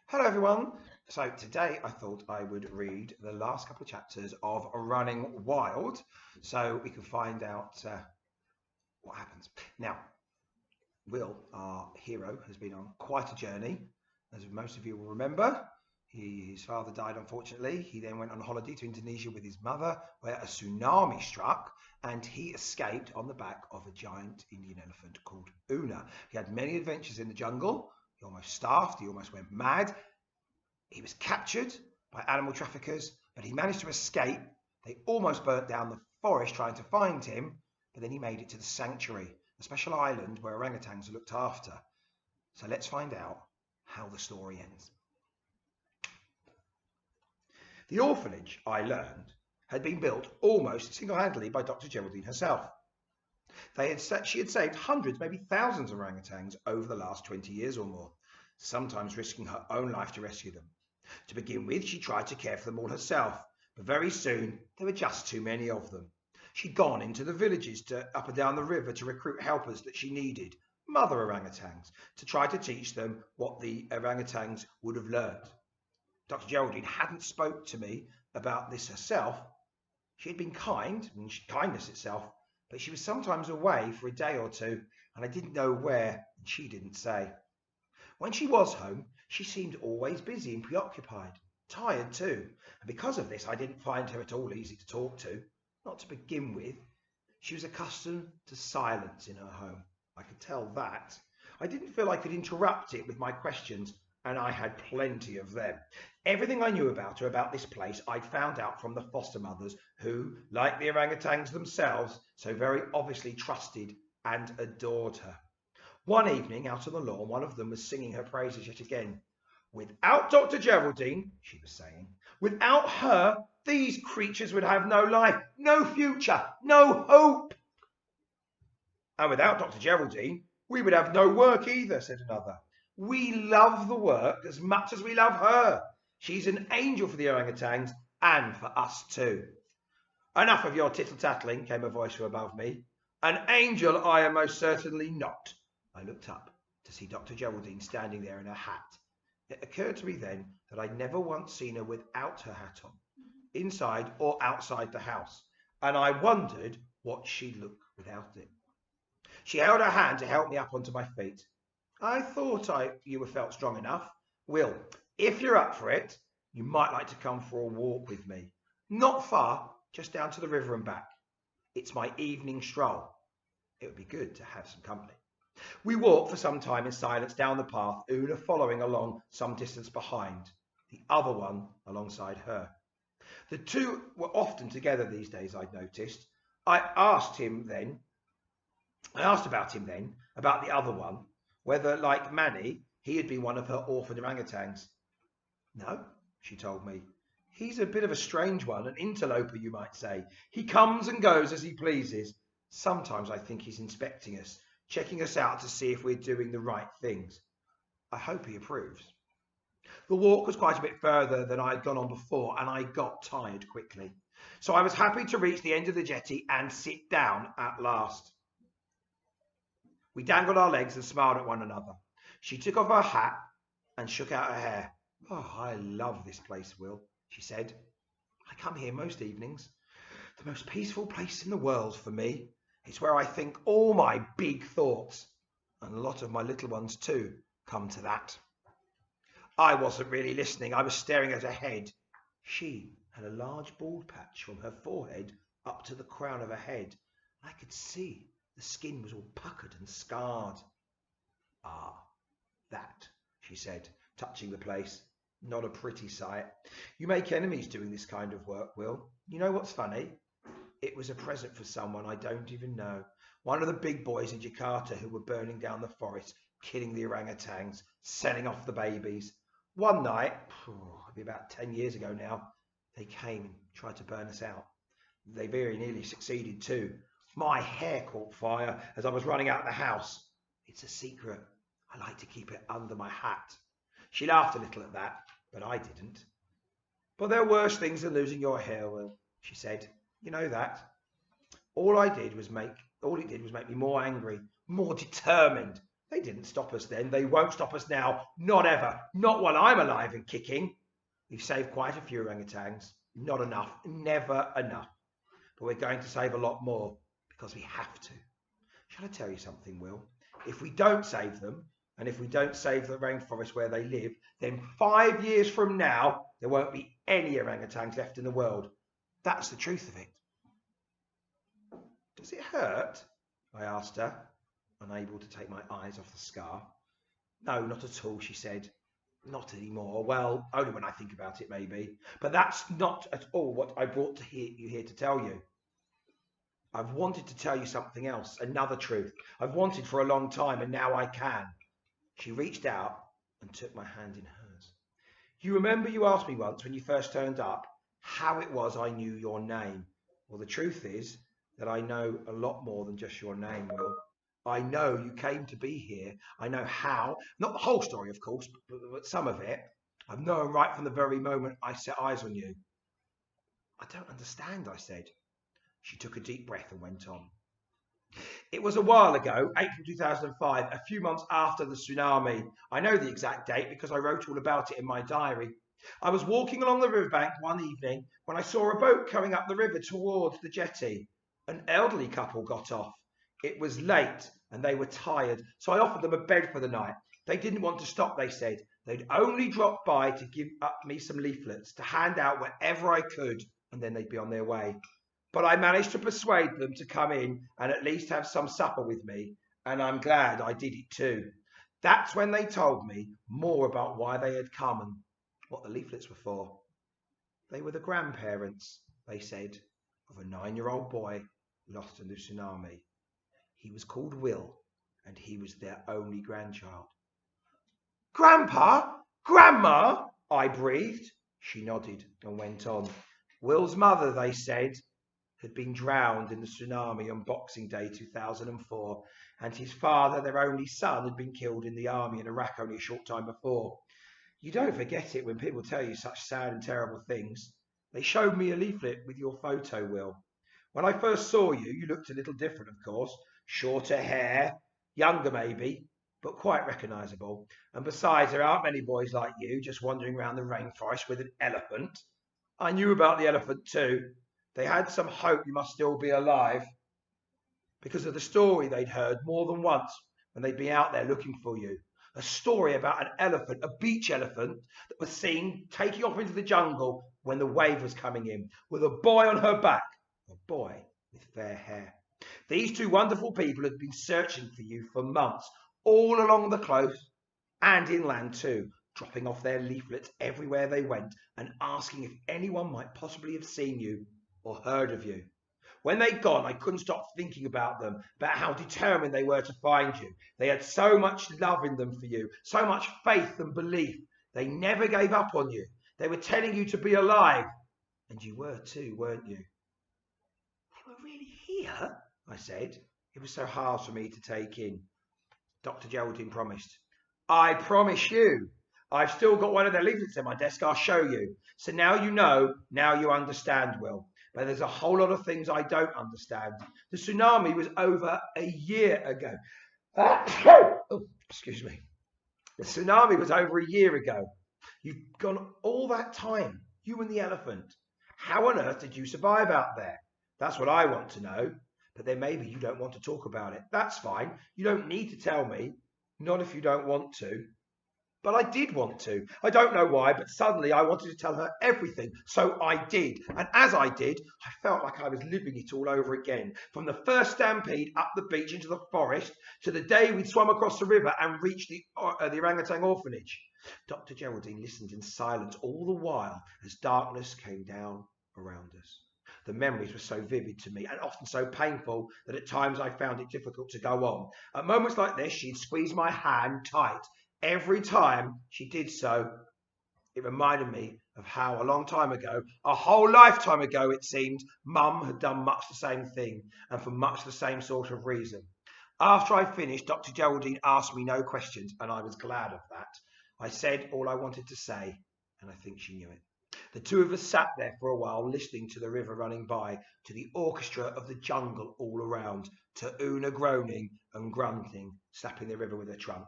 Hello, everyone. So today I thought I would read the last couple of chapters of Running Wild so we can find out what happens. Now, Will, our hero, has been on quite a journey. As most of you will remember, his father died unfortunately. He then went on holiday to Indonesia with his mother, where a tsunami struck, and he escaped on the back of a giant Indian elephant called Una. He had many adventures in the jungle. He almost starved, he almost went mad. He was captured by animal traffickers, but he managed to escape. They almost burnt down the forest trying to find him, but then he made it to the sanctuary, a special island where orangutans are looked after. So let's find out how the story ends. The orphanage, I learned, had been built almost single-handedly by Dr. Geraldine herself. She had saved hundreds, maybe thousands of orangutans over the last 20 years or more, sometimes risking her own life to rescue them. To begin with, she tried to care for them all herself, but very soon there were just too many of them. She'd gone into the villages up and down the river to recruit helpers that she needed, mother orangutans, to try to teach them what the orangutans would have learned. Dr. Geraldine hadn't spoke to me about this herself. She had been kind, and kindness itself, but she was sometimes away for a day or two, and I didn't know where, and she didn't say. When she was home, she seemed always busy and preoccupied, tired too, and because of this I didn't find her at all easy to talk to, not to begin with. She was accustomed to silence in her home. I could tell that. I didn't feel I could interrupt it with my questions, and I had plenty of them. Everything I knew about her, about this place, I'd found out from the foster mothers who, like the orangutans themselves, so very obviously trusted and adored her. One evening, out on the lawn, one of them was singing her praises yet again. Without Dr. Geraldine, she was saying, without her, these creatures would have no life, no future, no hope. And without Dr. Geraldine, we would have no work either, said another. We love the work as much as we love her. She's an angel for the orangutans and for us too. Enough of your tittle-tattling, came a voice from above me. An angel I am most certainly not. I looked up to see Dr. Geraldine standing there in her hat. It occurred to me then that I'd never once seen her without her hat on, inside or outside the house, and I wondered what she'd look without it. She held her hand to help me up onto my feet. I thought you felt strong enough. Will, if you're up for it, you might like to come for a walk with me. Not far, just down to the river and back. It's my evening stroll. It would be good to have some company. We walked for some time in silence down the path, Una following along some distance behind, the other one alongside her. The two were often together these days, I'd noticed. I asked about him then, about the other one, whether, like Manny, he had been one of her orphaned orangutans. No, she told me. He's a bit of a strange one, an interloper, you might say. He comes and goes as he pleases. Sometimes I think he's inspecting us, checking us out to see if we're doing the right things. I hope he approves. The walk was quite a bit further than I had gone on before, and I got tired quickly. So I was happy to reach the end of the jetty and sit down at last. We dangled our legs and smiled at one another. She took off her hat and shook out her hair. Oh, I love this place, Will, she said. I come here most evenings. The most peaceful place in the world for me. It's where I think all my big thoughts, and a lot of my little ones too, come to that. I wasn't really listening. I was staring at her head. She had a large bald patch from her forehead up to the crown of her head. I could see the skin was all puckered and scarred. Ah, that, she said, touching the place. Not a pretty sight. You make enemies doing this kind of work, Will. You know what's funny? It was a present for someone I don't even know. One of the big boys in Jakarta who were burning down the forest, killing the orangutans, selling off the babies. One night, it'll be about 10 years ago now, they came and tried to burn us out. They very nearly succeeded too. My hair caught fire as I was running out of the house. It's a secret. I like to keep it under my hat. She laughed a little at that, but I didn't. But there are worse things than losing your hair, Will, she said. You know that. All it did was make me more angry, more determined. They didn't stop us then. They won't stop us now. Not ever. Not while I'm alive and kicking. We've saved quite a few orangutans. Not enough. Never enough. But we're going to save a lot more because we have to. Shall I tell you something, Will? If we don't save them, and if we don't save the rainforest where they live, then 5 years from now, there won't be any orangutans left in the world. That's the truth of it. Does it hurt? I asked her, unable to take my eyes off the scar. No, not at all, she said. Not anymore. Well, only when I think about it, maybe. But that's not at all what I brought you here to tell you. I've wanted to tell you something else, another truth. I've wanted for a long time, and now I can. She reached out and took my hand in hers. You remember you asked me once when you first turned up how it was I knew your name? Well, the truth is that I know a lot more than just your name, Will. I know you came to be here. I know how. Not the whole story, of course, but some of it. I've known right from the very moment I set eyes on you. I don't understand, I said. She took a deep breath and went on. It was a while ago, April 2005, a few months after the tsunami. I know the exact date because I wrote all about it in my diary. I was walking along the riverbank one evening when I saw a boat coming up the river towards the jetty. An elderly couple got off. It was late and they were tired, so I offered them a bed for the night. They didn't want to stop, they said. They'd only drop by to give me some leaflets to hand out wherever I could, and then they'd be on their way. But I managed to persuade them to come in and at least have some supper with me, and I'm glad I did it too. That's when they told me more about why they had come and what the leaflets were for. They were the grandparents, they said, of a 9-year-old boy lost in the tsunami. He was called Will, and he was their only grandchild. Grandpa? Grandma? I breathed. She nodded and went on. Will's mother, they said, had been drowned in the tsunami on Boxing Day 2004, and his father, their only son, had been killed in the army in Iraq only a short time before. You don't forget it when people tell you such sad and terrible things. They showed me a leaflet with your photo, Will. When I first saw you, you looked a little different, of course. Shorter hair, younger maybe, but quite recognisable. And besides, there aren't many boys like you just wandering around the rainforest with an elephant. I knew about the elephant too. They had some hope you must still be alive because of the story they'd heard more than once when they'd been out there looking for you. A story about an elephant, a beach elephant, that was seen taking off into the jungle when the wave was coming in, with a boy on her back, a boy with fair hair. These two wonderful people had been searching for you for months, all along the coast and inland too, dropping off their leaflets everywhere they went and asking if anyone might possibly have seen you or heard of you. When they'd gone, I couldn't stop thinking about them, about how determined they were to find you. They had so much love in them for you, so much faith and belief. They never gave up on you. They were telling you to be alive. And you were too, weren't you? They were really here? I said. It was so hard for me to take in. Dr. Geraldine promised. I promise you. I've still got one of their leaflets in my desk. I'll show you. So now you know, now you understand, Will. But there's a whole lot of things I don't understand. The tsunami was over a year ago. Oh, excuse me. The tsunami was over a year ago. You've gone all that time, you and the elephant. How on earth did you survive out there? That's what I want to know. But then maybe you don't want to talk about it. That's fine. You don't need to tell me. Not if you don't want to. But I did want to. I don't know why, but suddenly I wanted to tell her everything. So I did. And as I did, I felt like I was living it all over again. From the first stampede up the beach into the forest to the day we'd swum across the river and reached the orangutan orphanage. Dr. Geraldine listened in silence all the while as darkness came down around us. The memories were so vivid to me and often so painful that at times I found it difficult to go on. At moments like this, she'd squeeze my hand tight. Every time she did so, it reminded me of how a long time ago, a whole lifetime ago it seemed, Mum had done much the same thing and for much the same sort of reason. After I finished, Dr. Geraldine asked me no questions and I was glad of that. I said all I wanted to say and I think she knew it. The two of us sat there for a while, listening to the river running by, to the orchestra of the jungle all around, to Una groaning and grunting, slapping the river with her trunk.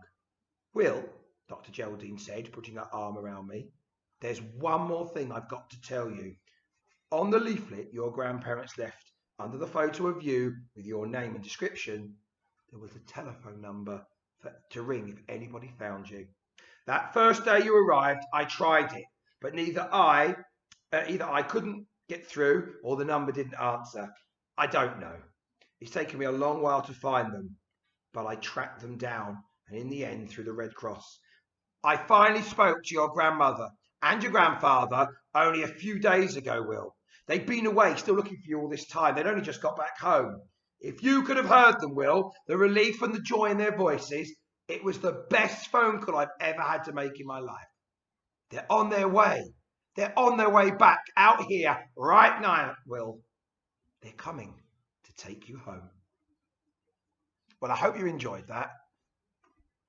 Will, Dr. Geraldine said, putting her arm around me, there's one more thing I've got to tell you. On the leaflet your grandparents left, under the photo of you with your name and description, there was a telephone number to ring if anybody found you. That first day you arrived, I tried it, but either I couldn't get through or the number didn't answer. I don't know. It's taken me a long while to find them, but I tracked them down, and in the end, through the Red Cross, I finally spoke to your grandmother and your grandfather only a few days ago, Will. They'd been away, still looking for you all this time. They'd only just got back home. If you could have heard them, Will, the relief and the joy in their voices, it was the best phone call I've ever had to make in my life. They're on their way. They're on their way back out here right now, Will. They're coming to take you home. Well, I hope you enjoyed that.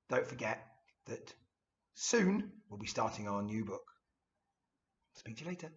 Don't forget that soon we'll be starting our new book. Speak to you later.